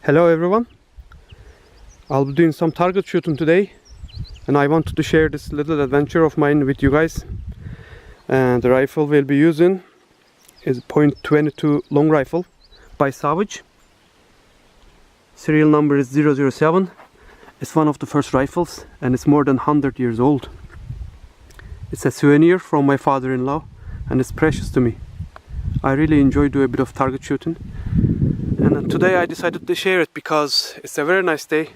Hello everyone, I'll be doing some target shooting today and I wanted to share this little adventure of mine with you guys. And the rifle we'll be using is a .22 long rifle by Savage. Serial number is 007. It's one of the first rifles and it's more than 100 years old. It's a souvenir from my father-in-law and it's precious to me. I really enjoy doing a bit of target shooting. And today I decided to share it because it's a very nice day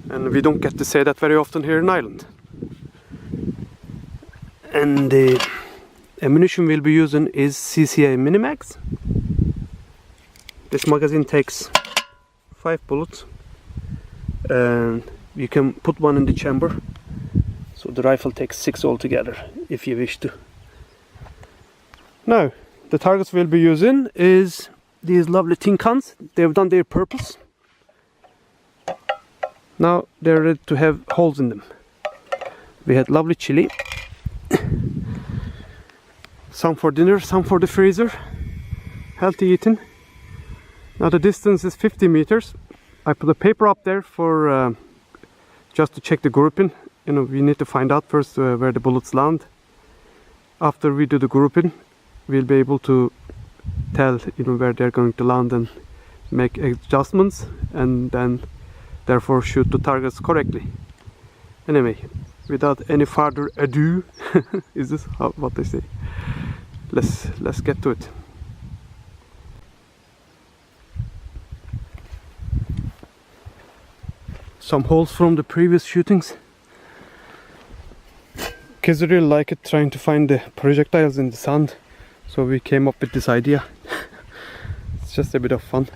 and we don't get to say that very often here in Ireland. And the ammunition we'll be using is CCA Minimax. This magazine takes 5 bullets and you can put one in the chamber, so the rifle takes 6 altogether if you wish to. Now the targets we'll be using is these lovely tin cans. They've done their purpose. Now they're ready to have holes in them. We had lovely chili. Some for dinner, some for the freezer. Healthy eating. Now the distance is 50 meters. I put a paper up there for just to check the grouping. You know, we need to find out first where the bullets land. After we do the grouping, we'll be able to tell where they're going to land and make adjustments, and then therefore shoot the targets correctly. Anyway, without any further ado, is this what they say? Let's get to it. Some holes from the previous shootings. Kids really like it, trying to find the projectiles in the sand. So we came up with this idea. It's just a bit of fun.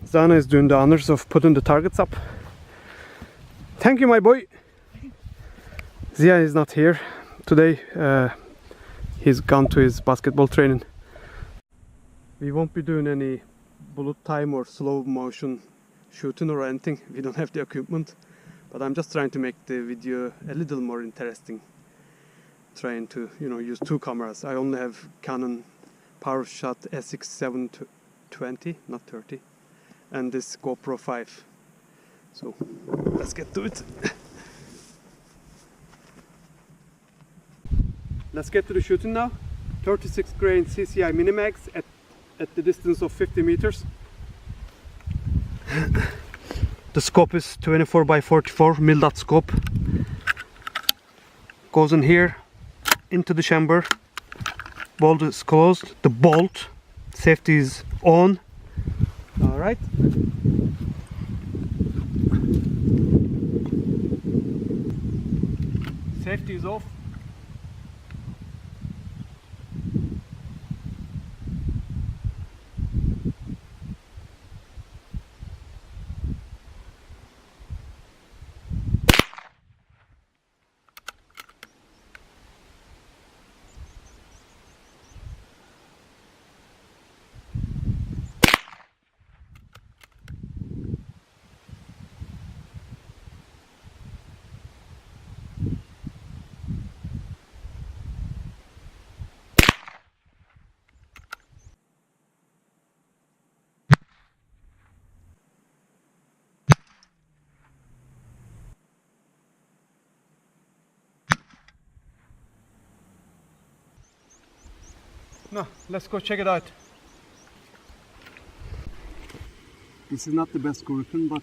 Zana is doing the honors of putting the targets up. Thank you, my boy. Zia is not here today. He's gone to his basketball training. We won't be doing any bullet time or slow motion shooting or anything. We don't have the equipment. But I'm just trying to make the video a little more interesting. Trying to use 2 cameras. I only have Canon PowerShot SX 720, not 30, and this GoPro 5. So let's get to it. Let's get to the shooting now. 36 grain CCI Minimax at the distance of 50 meters. The scope is 24 by 44 mil-dot scope. Goes in here into the chamber. Bolt is closed. The bolt safety is on. All right. Safety is off. Now, let's go check it out. This is not the best grouping, but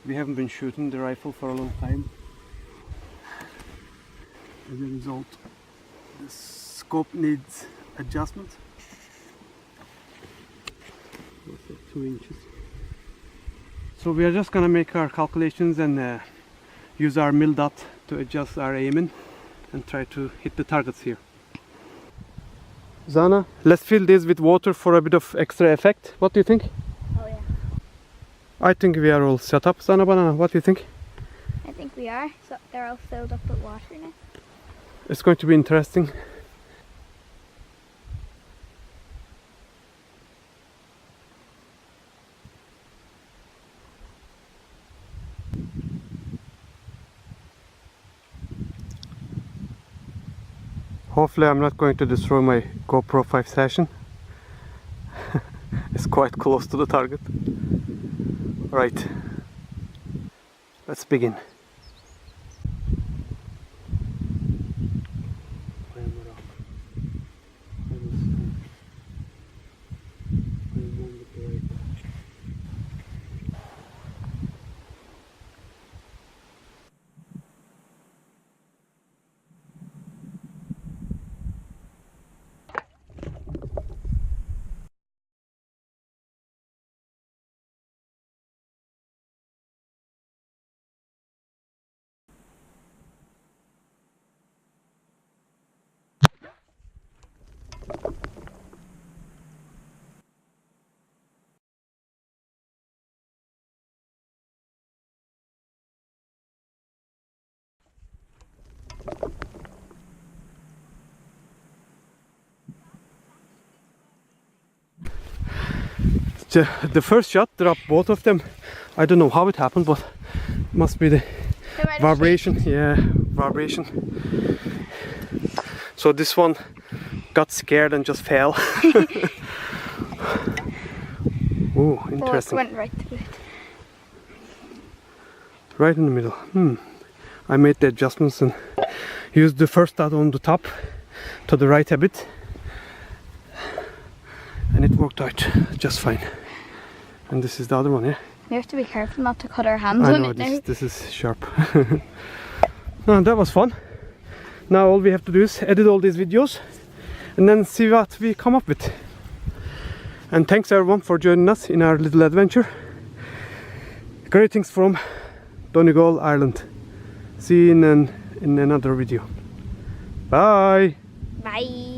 we haven't been shooting the rifle for a long time. As a result, the scope needs adjustment. 2 inches. So we are just gonna make our calculations and use our mil-dot to adjust our aiming and try to hit the targets here. Zana, let's fill this with water for a bit of extra effect. What do you think? Oh yeah. I think we are all set up. Zana Banana, what do you think? I think we are. So they're all filled up with water now. It's going to be interesting. Hopefully I'm not going to destroy my GoPro 5 session. It's quite close to the target. Right. Let's begin. The first shot dropped both of them. I don't know how it happened, but it must be the vibration. Yeah, vibration. So this one got scared and just fell. Oh, interesting. Went right through it. Right in the middle. I made the adjustments and used the first dot on the top to the right a bit, and it worked out just fine. And this is the other one, yeah? We have to be careful not to cut our hands I on know, it now. this is sharp. No, that was fun. Now all we have to do is edit all these videos and then see what we come up with. And thanks everyone for joining us in our little adventure. Greetings from Donegal, Ireland. See you in another video. Bye! Bye.